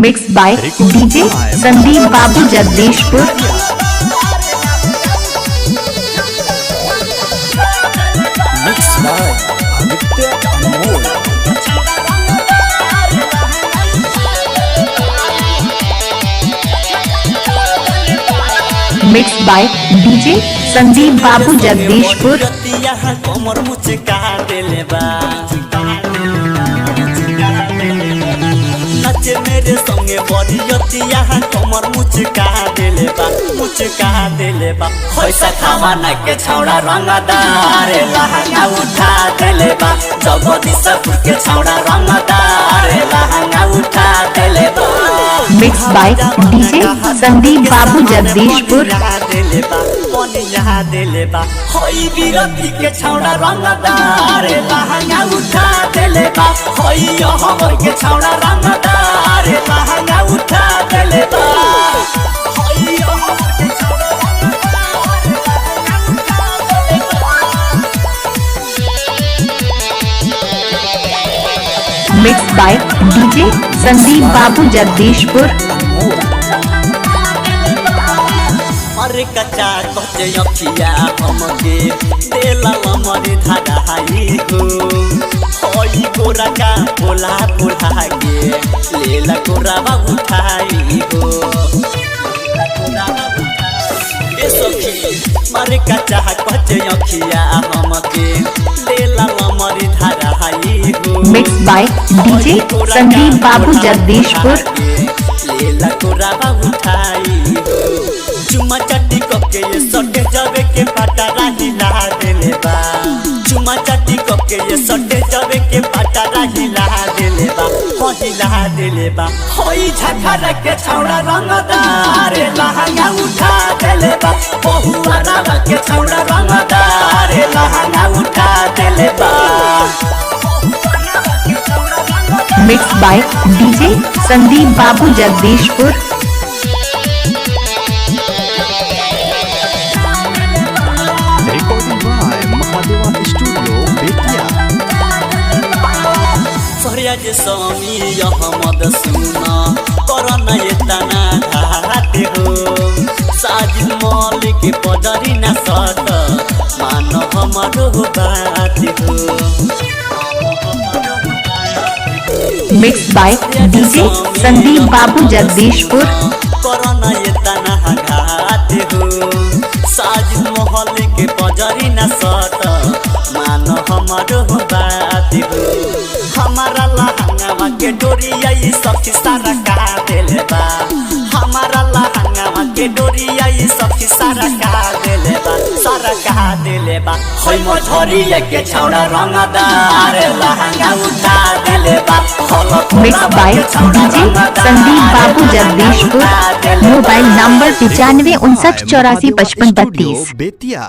Mix by DJ Sandeep Babu Jagdishpur. Mix by Aditya Anmol. Mix by DJ Sandeep Babu Jagdishpur. कमर मुचका देले बा नचे मेरे संगे बरियतिया कमर मुचका देले बा पैसा खावाना के छौड़ा रंगदार लहंगा उठा देले बा जगदीशपुर के छौड़ा रंगदार लहंगा उठा देले बा। Mix by DJ Sandeep Babu Jagdishpur. देले बा होई बिरती के छौड़ा रंगदार लहंगा उठा देले बा होई हमर के छौड़ा रंगदार लहंगा उठा देले बा होई हमर के छौड़ा रंगदार लहंगा उठा देले बा। Mix by DJ Sandeep Babu Jagdishpur. अरे कच्चा कच्चे अखिया हमके देला हमरे धागाई हो होई गोरा का बोला बोला के लेला गोरावा उठाई हो ए सखी मारे कच्चा कच्चे अखिया हमके देला हमरे धागाई हो। Mix by DJ Sandeep Babu Jagdishpur. लेला गोरावा उठाई हो चुमा चट्टी कके ये सटे जावे के पटारा हिला देले बा चुमा चट्टी कके ये सटे जावे के पटारा हिला देले बा होई झखरा के छौड़ा रंगदार लहंगा उठा देले बा बहुआरा के छौड़ा रंगदार लहंगा उठा देले बा। Mix by DJ Sandeep Babu Jagdishpur. जे स्वामी अहमद सुना करना ये तना घाटे हो साजिद मौलिक पदरी न सट मान हमारो बात हो। Mix by DJ Sandeep Babu Jagdishpur. करना ये तना घाटे हो साजिद मौलिक पदरी न सट मान हमारो बात हो। हमारा लहंगा के डोरिया सखी सारा का देले बा हमारा लहंगा के डोरिया सखी सारा का देले बा होई मोझरिया के छौड़ा रंगदार लहंगा उठा देले बा। Mix by DJ Sandeep Babu Jagdishpur. Mobile number 95 59 84 55 32 Bettiah.